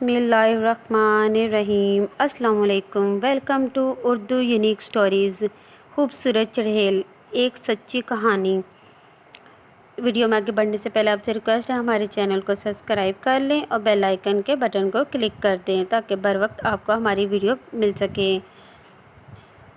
बिस्मिल्लाहिर्रहमानिर्रहीम। अस्सलाम वालेकुम। Welcome to Urdu unique stories. खूबसूरत चढ़ेल, एक सच्ची कहानी। वीडियो में आगे बढ़ने से पहले आपसे रिक्वेस्ट है, हमारे चैनल को सब्सक्राइब कर लें और बेल आइकन के बटन को क्लिक कर दें ताकि बर वक्त आपको हमारी वीडियो मिल सके।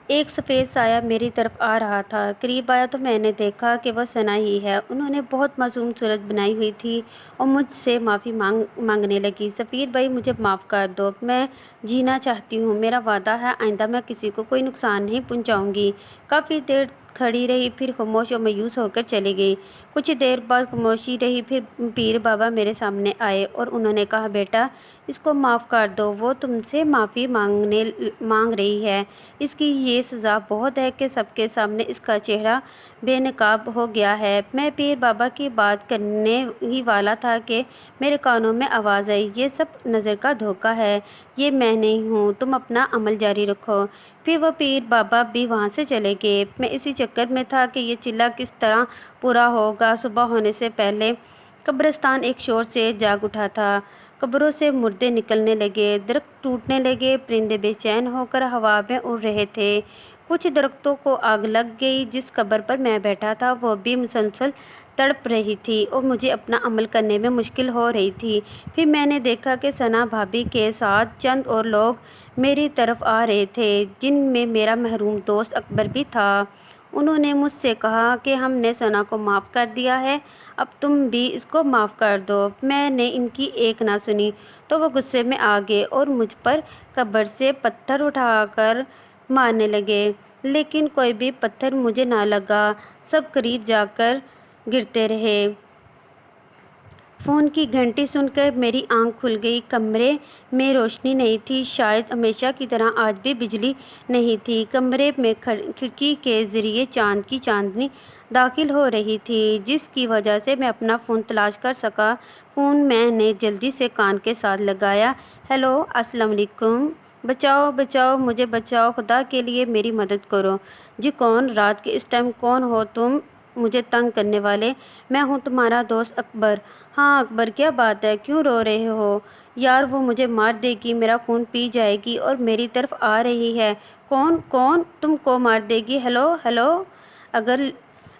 एक सफ़ेद साया मेरी तरफ आ रहा था। करीब आया तो मैंने देखा कि वह सना ही है। उन्होंने बहुत मासूम सूरत बनाई हुई थी और मुझसे माफ़ी मांगने लगी। सफ़ीर भाई, मुझे माफ़ कर दो, मैं जीना चाहती हूँ। मेरा वादा है आइंदा मैं किसी को कोई नुकसान नहीं पहुँचाऊँगी। काफ़ी देर खड़ी रही, फिर खामोश और मायूस होकर चली गई। कुछ देर बाद खामोशी रही, फिर पीर बाबा मेरे सामने आए और उन्होंने कहा, बेटा इसको माफ़ कर दो, वो तुमसे माफ़ी मांग रही है। इसकी ये सज़ा बहुत है कि सबके सामने इसका चेहरा बेनकाब हो गया है। मैं पीर बाबा की बात करने ही वाला था कि मेरे कानों में आवाज़ आई, ये सब नज़र का धोखा है, ये मैं नहीं हूँ, तुम अपना अमल जारी रखो। फिर वह पीर बाबा भी वहाँ से चले गए। मैं इसी चक्कर में था कि ये चिल्ला किस तरह पूरा होगा। सुबह होने से पहले कब्रिस्तान एक शोर से जाग उठा था। कब्रों से मुर्दे निकलने लगे, दरख्त टूटने लगे, परिंदे बेचैन होकर हवा में उड़ रहे थे। कुछ दरख्तों को आग लग गई। जिस कब्र पर मैं बैठा था वो भी मुसलसल तड़प रही थी और मुझे अपना अमल करने में मुश्किल हो रही थी। फिर मैंने देखा कि सना भाभी के साथ चंद और लोग मेरी तरफ आ रहे थे, जिनमें मेरा महरूम दोस्त अकबर भी था। उन्होंने मुझसे कहा कि हमने सना को माफ़ कर दिया है, अब तुम भी इसको माफ़ कर दो। मैंने इनकी एक ना सुनी तो वो गुस्से में आ गए और मुझ पर कब्र से पत्थर उठाकर मारने लगे, लेकिन कोई भी पत्थर मुझे ना लगा। सब करीब जाकर गिरते रहे। फ़ोन की घंटी सुनकर मेरी आंख खुल गई। कमरे में रोशनी नहीं थी, शायद हमेशा की तरह आज भी बिजली नहीं थी। कमरे में खिड़की के ज़रिए चांद की चांदनी दाखिल हो रही थी, जिसकी वजह से मैं अपना फ़ोन तलाश कर सका। फ़ोन मैंने जल्दी से कान के साथ लगाया। हेलो, अस्सलाम वालेकुम। बचाओ बचाओ, मुझे बचाओ, खुदा के लिए मेरी मदद करो। जी कौन? रात के इस टाइम कौन हो तुम मुझे तंग करने वाले? मैं हूँ तुम्हारा दोस्त अकबर। हाँ अकबर, क्या बात है, क्यों रो रहे हो? यार वो मुझे मार देगी, मेरा खून पी जाएगी और मेरी तरफ आ रही है। कौन कौन तुमको मार देगी? हेलो हेलो अगर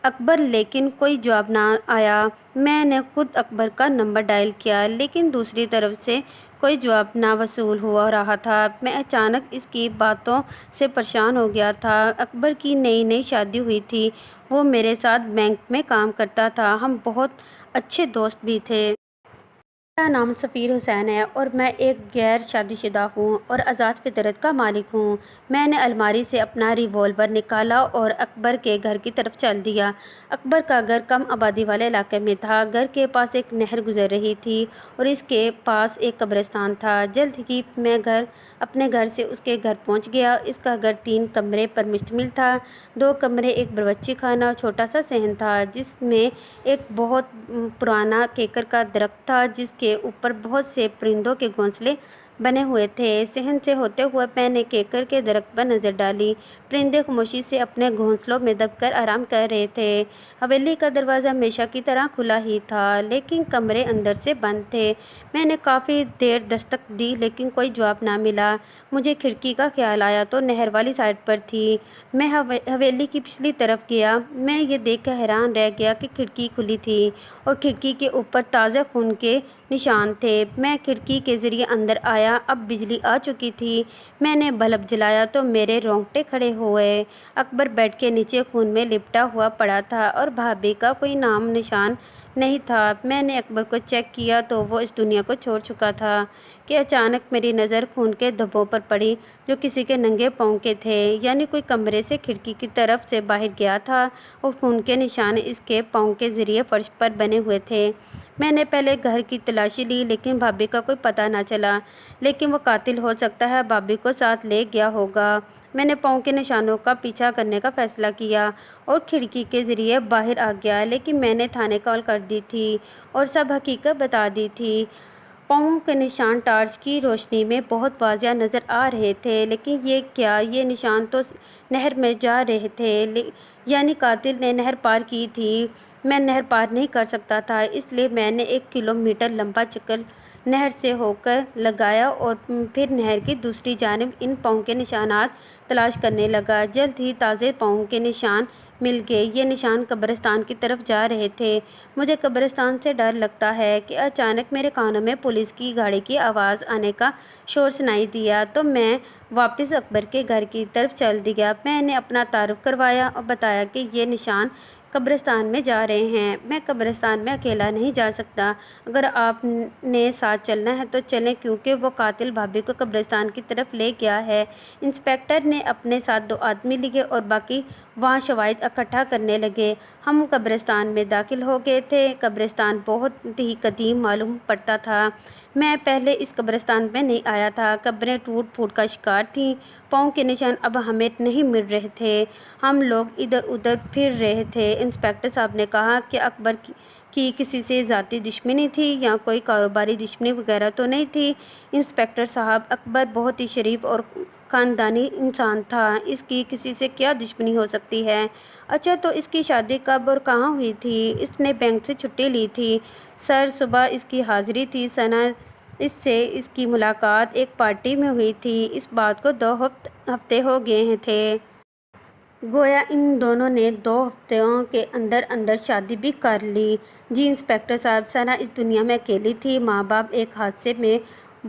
अकबर, लेकिन कोई जवाब ना आया। मैंने खुद अकबर का नंबर डायल किया, लेकिन दूसरी तरफ से कोई जवाब ना वसूल हुआ रहा था। मैं अचानक इसकी बातों से परेशान हो गया था। अकबर की नई नई शादी हुई थी, वो मेरे साथ बैंक में काम करता था, हम बहुत अच्छे दोस्त भी थे। मेरा नाम सफ़ीर हुसैन है और मैं एक गैर शादीशुदा हूँ और आज़ाद फितरत का मालिक हूँ। मैंने अलमारी से अपना रिवॉल्वर निकाला और अकबर के घर की तरफ चल दिया। अकबर का घर कम आबादी वाले इलाके में था। घर के पास एक नहर गुजर रही थी और इसके पास एक कब्रिस्तान था। जल्द ही मैं अपने घर से उसके घर पहुंच गया। इसका घर 3 कमरे पर मुश्तमिल था। 2 कमरे, एक बावर्ची खाना और छोटा सा सहन था, जिसमें एक बहुत पुराना केकर का दरख्त था, जिसके ऊपर बहुत से परिंदों के घोंसले बने हुए थे। सहन से होते हुए मैंने केकर के दरख्त पर नज़र डाली। परिंदे खामोशी से अपने घोंसलों में दबकर आराम कर रहे थे। हवेली का दरवाज़ा हमेशा की तरह खुला ही था, लेकिन कमरे अंदर से बंद थे। मैंने काफ़ी देर दस्तक दी, लेकिन कोई जवाब ना मिला। मुझे खिड़की का ख्याल आया तो नहर वाली साइड पर थी। मैं हवेली की पिछली तरफ गया। मैं ये देखकर हैरान रह गया कि खिड़की खुली थी और खिड़की के ऊपर ताज़ा खून के निशान थे। मैं खिड़की के ज़रिए अंदर आया। अब बिजली आ चुकी थी। मैंने बल्ब जलाया तो मेरे रोंगटे खड़े हुए। अकबर बेड के नीचे खून में लिपटा हुआ पड़ा था और भाभी का कोई नाम निशान नहीं था। मैंने अकबर को चेक किया तो वो इस दुनिया को छोड़ चुका था कि अचानक मेरी नज़र खून के धब्बों पर पड़ी, जो किसी के नंगे पाँव के थे। यानी कोई कमरे से खिड़की की तरफ से बाहर गया था और खून के निशान इसके पाँव के ज़रिए फर्श पर बने हुए थे। मैंने पहले घर की तलाशी ली, लेकिन भाभी का कोई पता ना चला। लेकिन वो कातिल हो सकता है, भाभी को साथ ले गया होगा। मैंने पाँव के निशानों का पीछा करने का फ़ैसला किया और खिड़की के ज़रिए बाहर आ गया, लेकिन मैंने थाने कॉल कर दी थी और सब हकीकत बता दी थी। पाँवों के निशान टार्च की रोशनी में बहुत वाज़िया नज़र आ रहे थे, लेकिन ये क्या, ये निशान तो नहर में जा रहे थे। यानी कातिल ने नहर पार की थी। मैं नहर पार नहीं कर सकता था, इसलिए मैंने 1 किलोमीटर लंबा चक्कर नहर से होकर लगाया और फिर नहर की दूसरी जानिब इन पाँव के निशानात तलाश करने लगा। जल्द ही ताज़े पाँव के निशान मिल गए। ये निशान कब्रिस्तान की तरफ जा रहे थे। मुझे कब्रिस्तान से डर लगता है कि अचानक मेरे कानों में पुलिस की गाड़ी की आवाज़ आने का शोर सुनाई दिया तो मैं वापस अकबर के घर की तरफ चल दिया। मैंने अपना तारुफ करवाया और बताया कि ये निशान कब्रिस्तान में जा रहे हैं। मैं कब्रिस्तान में अकेला नहीं जा सकता। अगर आपने साथ चलना है तो चलें, क्योंकि वो कातिल भाभी को कब्रिस्तान की तरफ ले गया है। इंस्पेक्टर ने अपने साथ 2 आदमी लिए और बाकी वहाँ शवाहिद इकट्ठा करने लगे। हम कब्रिस्तान में दाखिल हो गए थे। कब्रिस्तान बहुत ही कदीम मालूम पड़ता था। मैं पहले इस कब्रिस्तान में नहीं आया था। कब्रें टूट फूट का शिकार थीं। पाँव के निशान अब हमें नहीं मिल रहे थे। हम लोग इधर उधर फिर रहे थे। इंस्पेक्टर साहब ने कहा कि अकबर की किसी से ज़ाती दुश्मनी थी या कोई कारोबारी दुश्मनी वगैरह तो नहीं थी। इंस्पेक्टर साहब, अकबर बहुत ही शरीफ और ख़ानदानी इंसान था। इसकी किसी से क्या दुश्मनी हो सकती है? अच्छा, तो इसकी शादी कब और कहाँ हुई थी? इसने बैंक से छुट्टी ली थी सर। सुबह इसकी हाज़िरी थी सना। इससे इसकी मुलाकात एक पार्टी में हुई थी। इस बात को 2 हफ्ते हो गए थे। गोया इन दोनों ने 2 हफ्तों के अंदर अंदर शादी भी कर ली। जी इंस्पेक्टर साहब, सना इस दुनिया में अकेली थी। माँ बाप एक हादसे में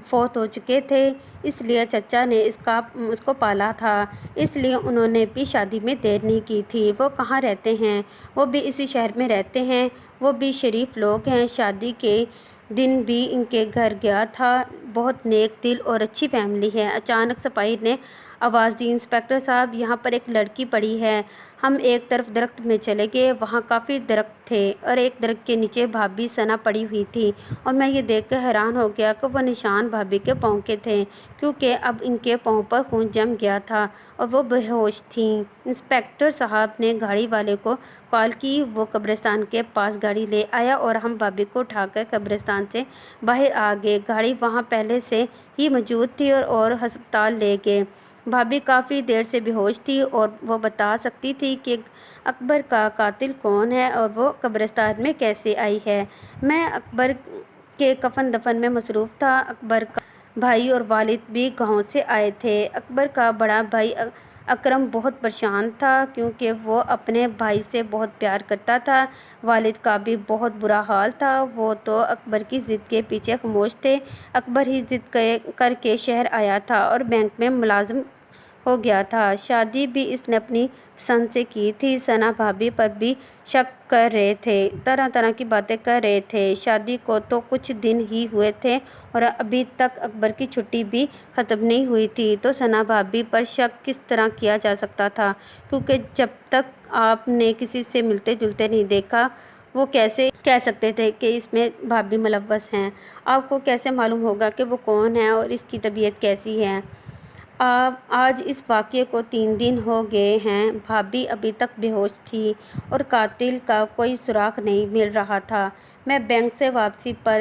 फौत हो चुके थे, इसलिए चचा ने उसको पाला था। इसलिए उन्होंने भी शादी में देर नहीं की थी। वो कहाँ रहते हैं? वो भी इसी शहर में रहते हैं। वो भी शरीफ लोग हैं। शादी के दिन भी इनके घर गया था। बहुत नेक दिल और अच्छी फैमिली है। अचानक सिपाही ने आवाज़ दी, इंस्पेक्टर साहब, यहाँ पर एक लड़की पड़ी है। हम एक तरफ दरख्त में चले गए। वहाँ काफ़ी दरख्त थे और एक दरख्त के नीचे भाभी सना पड़ी हुई थी और मैं ये देखकर हैरान हो गया कि वो निशान भाभी के पाँव के थे, क्योंकि अब इनके पाँव पर खून जम गया था और वो बेहोश थीं। इंस्पेक्टर साहब ने गाड़ी वाले को कॉल की। वो कब्रिस्तान के पास गाड़ी ले आया और हम भाभी को उठाकर कब्रिस्तान से बाहर आ गए। गाड़ी वहाँ पहले से ही मौजूद थी और हस्पताल ले गए। भाभी काफ़ी देर से बेहोश थी और वो बता सकती थी कि अकबर का कातिल कौन है और वो कब्रिस्तान में कैसे आई है। मैं अकबर के कफन दफन में मसरूफ़ था। अकबर का भाई और वालिद भी गांव से आए थे। अकबर का बड़ा भाई अकरम बहुत परेशान था, क्योंकि वो अपने भाई से बहुत प्यार करता था। वालिद का भी बहुत बुरा हाल था। वो तो अकबर की ज़िद के पीछे खामोश थे। अकबर ही ज़िद करके शहर आया था और बैंक में मुलाजिम हो गया था। शादी भी इसने अपनी पसंद से की थी। सना भाभी पर भी शक कर रहे थे, तरह तरह की बातें कर रहे थे। शादी को तो कुछ दिन ही हुए थे और अभी तक अकबर की छुट्टी भी ख़त्म नहीं हुई थी। तो सना भाभी पर शक किस तरह किया जा सकता था, क्योंकि जब तक आपने किसी से मिलते जुलते नहीं देखा, वो कैसे कह सकते थे कि इसमें भाभी मुलव्वस हैं? आपको कैसे मालूम होगा कि वो कौन है और इसकी तबीयत कैसी है? आज इस वाक़ये को 3 दिन हो गए हैं। भाभी अभी तक बेहोश थी और कातिल का कोई सुराग नहीं मिल रहा था। मैं बैंक से वापसी पर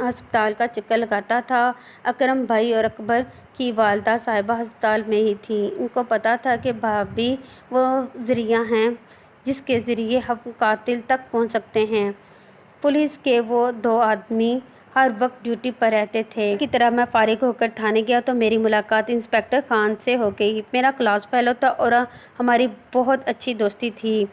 अस्पताल का चक्कर लगाता था। अकरम भाई और अकबर की वालदा साहिबा अस्पताल में ही थी। इनको पता था कि भाभी वो ज़रिया हैं जिसके ज़रिए हम कातिल तक पहुंच सकते हैं। पुलिस के वो 2 आदमी हर वक्त ड्यूटी पर रहते थे। की तरह मैं फारिग होकर थाने गया तो मेरी मुलाकात इंस्पेक्टर खान से हो गई। मेरा क्लास फेलो था और हमारी बहुत अच्छी दोस्ती थी।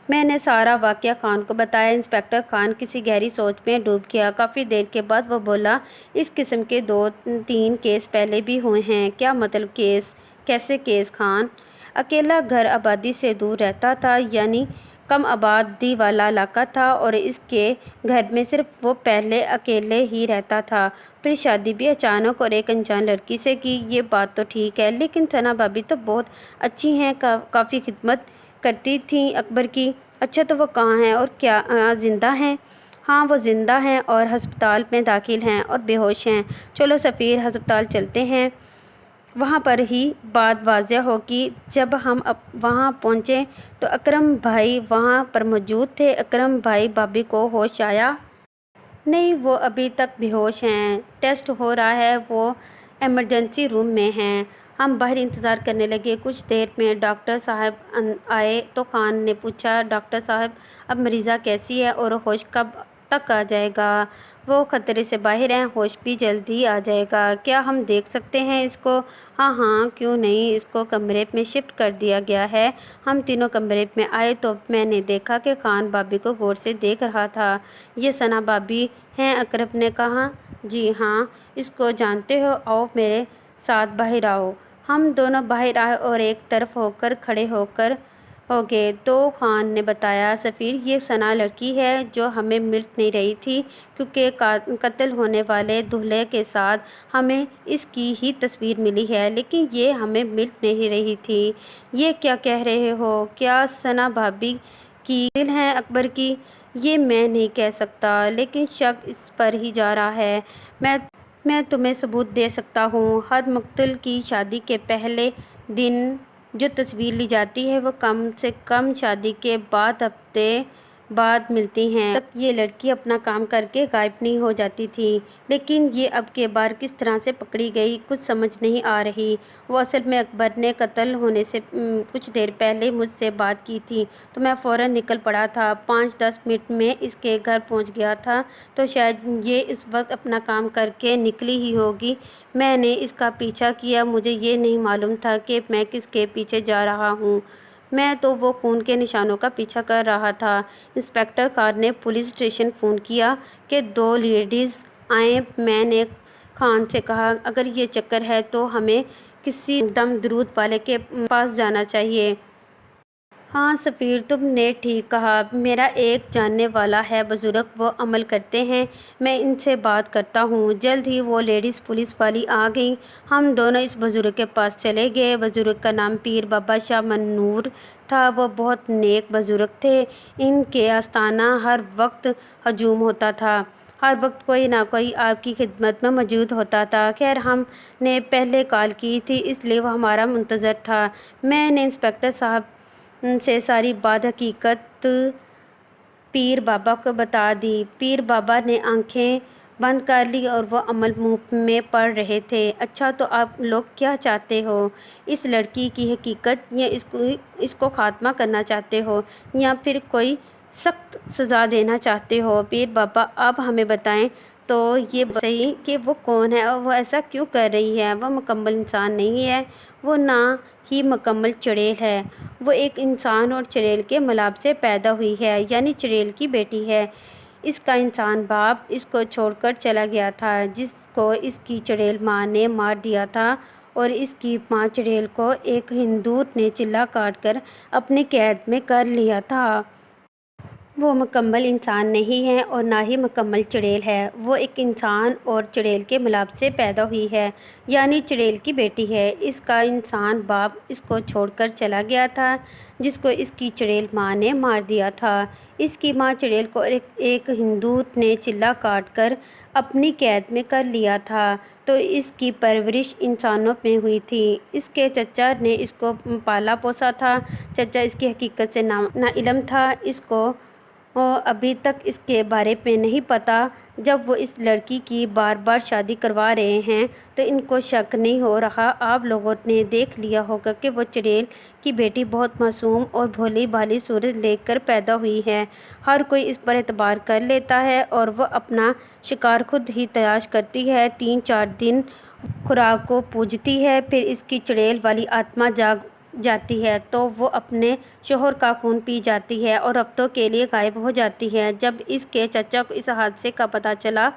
मैंने सारा वाक़या खान को बताया। इंस्पेक्टर खान किसी गहरी सोच में डूब गया। काफ़ी देर के बाद वो बोला, इस किस्म के 2-3 केस पहले भी हुए हैं। क्या मतलब केस? कैसे केस खान? अकेला घर आबादी से दूर रहता था, यानी कम आबादी वाला इलाका था और इसके घर में सिर्फ वो पहले अकेले ही रहता था। फिर शादी भी अचानक और एक अनजान लड़की से की। ये बात तो ठीक है, लेकिन सना भाभी तो बहुत अच्छी हैं, काफ़ी खिदमत करती थी अकबर की। अच्छा, तो वो कहाँ हैं और क्या ज़िंदा हैं? हाँ, वो ज़िंदा हैं और अस्पताल में दाखिल हैं और बेहोश हैं। चलो सफ़ीर, अस्पताल चलते हैं, वहाँ पर ही बात वाज़ह होगी। जब हम वहाँ पहुँचे तो अकरम भाई वहाँ पर मौजूद थे। अकरम भाई, भाभी को होश आया? नहीं, वो अभी तक बेहोश हैं। टेस्ट हो रहा है, वो इमरजेंसी रूम में हैं। हम बाहर इंतज़ार करने लगे। कुछ देर में डॉक्टर साहब आए तो खान ने पूछा, डॉक्टर साहब, अब मरीज़ा कैसी है और होश कब तक आ जाएगा? وہ خطرے سے باہر ہیں، ہوش بھی جلد ہی آ جائے گا۔ کیا ہم دیکھ سکتے ہیں اس کو؟ ہاں ہاں، کیوں نہیں، اس کو کمرے میں شفٹ کر دیا گیا ہے۔ ہم تینوں کمرے میں آئے تو میں نے دیکھا کہ خان بھابی کو غور سے دیکھ رہا تھا۔ یہ ثنا بھابی ہیں؟ اکرم نے کہا۔ جی ہاں، اس کو جانتے ہو؟ آؤ میرے ساتھ باہر آؤ۔ ہم دونوں باہر آئے اور ایک طرف ہو کر کھڑے ہو گئے تو خان نے بتایا، سفیر، یہ ثنا لڑکی ہے جو ہمیں مل نہیں رہی تھی، کیونکہ قتل ہونے والے دولہے کے ساتھ ہمیں اس کی ہی تصویر ملی ہے، لیکن یہ ہمیں مل نہیں رہی تھی۔ یہ کیا کہہ رہے ہو؟ کیا ثنا بھابی کی دل ہے اکبر کی؟ یہ میں نہیں کہہ سکتا، لیکن شک اس پر ہی جا رہا ہے۔ میں تمہیں ثبوت دے سکتا ہوں۔ ہر مقتول کی شادی کے پہلے دن جو تصویر لی جاتی ہے وہ کم سے کم شادی کے بعد ہفتے بعد ملتی ہیں۔ تک یہ لڑکی اپنا کام کر کے غائب نہیں ہو جاتی تھی، لیکن یہ اب کے بار کس طرح سے پکڑی گئی کچھ سمجھ نہیں آ رہی۔ وہ اصل میں اکبر نے قتل ہونے سے کچھ دیر پہلے مجھ سے بات کی تھی تو میں فوراً نکل پڑا تھا۔ 5-10 منٹ میں اس کے گھر پہنچ گیا تھا تو شاید یہ اس وقت اپنا کام کر کے نکلی ہی ہوگی۔ میں نے اس کا پیچھا کیا، مجھے یہ نہیں معلوم تھا کہ میں کس کے پیچھے جا رہا ہوں۔ میں تو وہ خون کے نشانوں کا پیچھا کر رہا تھا۔ انسپکٹر خان نے پولیس اسٹیشن فون کیا کہ 2 لیڈیز آئیں۔ میں نے خان سے کہا، اگر یہ چکر ہے تو ہمیں کسی دم درود والے کے پاس جانا چاہیے۔ ہاں سفیر، تم نے ٹھیک کہا۔ میرا ایک جاننے والا ہے بزرگ، وہ عمل کرتے ہیں، میں ان سے بات کرتا ہوں۔ جلد ہی وہ لیڈیز پولیس والی آ گئیں۔ ہم دونوں اس بزرگ کے پاس چلے گئے۔ بزرگ کا نام پیر بابا شاہ منور تھا۔ وہ بہت نیک بزرگ تھے۔ ان کے آستانہ ہر وقت ہجوم ہوتا تھا، ہر وقت کوئی نہ کوئی آپ کی خدمت میں موجود ہوتا تھا۔ خیر، ہم نے پہلے کال کی تھی اس لیے وہ ہمارا منتظر تھا۔ میں نے انسپکٹر صاحب سے ساری بات حقیقت پیر بابا کو بتا دی۔ پیر بابا نے آنکھیں بند کر لی اور وہ عمل منہ میں پڑھ رہے تھے۔ اچھا، تو آپ لوگ کیا چاہتے ہو؟ اس لڑکی کی حقیقت یا اس کو خاتمہ کرنا چاہتے ہو یا پھر کوئی سخت سزا دینا چاہتے ہو؟ پیر بابا، آپ ہمیں بتائیں تو یہ صحیح کہ وہ کون ہے اور وہ ایسا کیوں کر رہی ہے؟ وہ مکمل انسان نہیں ہے، وہ نہ ہی مکمل چڑیل ہے۔ وہ ایک انسان اور چڑیل کے ملاپ سے پیدا ہوئی ہے، یعنی چڑیل کی بیٹی ہے۔ اس کا انسان باپ اس کو چھوڑ کر چلا گیا تھا، جس کو اس کی چڑیل ماں نے مار دیا تھا، اور اس کی ماں چڑیل کو ایک ہندوت نے چلہ کاٹ کر اپنی قید میں کر لیا تھا۔ وہ مکمل انسان نہیں ہے اور نہ ہی مکمل چڑیل ہے۔ وہ ایک انسان اور چڑیل کے ملاپ سے پیدا ہوئی ہے، یعنی چڑیل کی بیٹی ہے۔ اس کا انسان باپ اس کو چھوڑ کر چلا گیا تھا، جس کو اس کی چڑیل ماں نے مار دیا تھا۔ اس کی ماں چڑیل کو ایک ہندوت نے چلہ کاٹ کر اپنی قید میں کر لیا تھا، تو اس کی پرورش انسانوں میں ہوئی تھی۔ اس کے چچا نے اس کو پالا پوسا تھا۔ چچا اس کی حقیقت سے ناعلم تھا، اس کو ابھی تک اس کے بارے میں نہیں پتا۔ جب وہ اس لڑکی کی بار بار شادی کروا رہے ہیں تو ان کو شک نہیں ہو رہا؟ آپ لوگوں نے دیکھ لیا ہوگا کہ وہ چڑیل کی بیٹی بہت معصوم اور بھولی بھالی صورت لے کر پیدا ہوئی ہے۔ ہر کوئی اس پر اعتبار کر لیتا ہے اور وہ اپنا شکار خود ہی تلاش کرتی ہے۔ 3-4 دن خوراک کو پوجتی ہے، پھر اس کی چڑیل والی آتما جاگ جاتی ہے تو وہ اپنے شوہر کا خون پی جاتی ہے اور ہفتوں کے لیے غائب ہو جاتی ہے۔ جب اس کے چچا کو اس حادثے کا پتہ چلا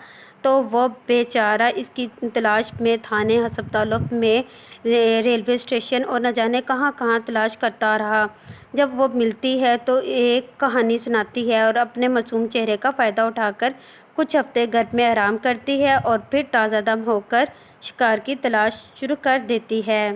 تو وہ بیچارہ اس کی تلاش میں تھانے، ہسپتالوں میں، ریلوے اسٹیشن اور نہ جانے کہاں کہاں تلاش کرتا رہا۔ جب وہ ملتی ہے تو ایک کہانی سناتی ہے اور اپنے معصوم چہرے کا فائدہ اٹھا کر کچھ ہفتے گھر میں آرام کرتی ہے اور پھر تازہ دم ہو کر شکار کی تلاش شروع کر دیتی ہے۔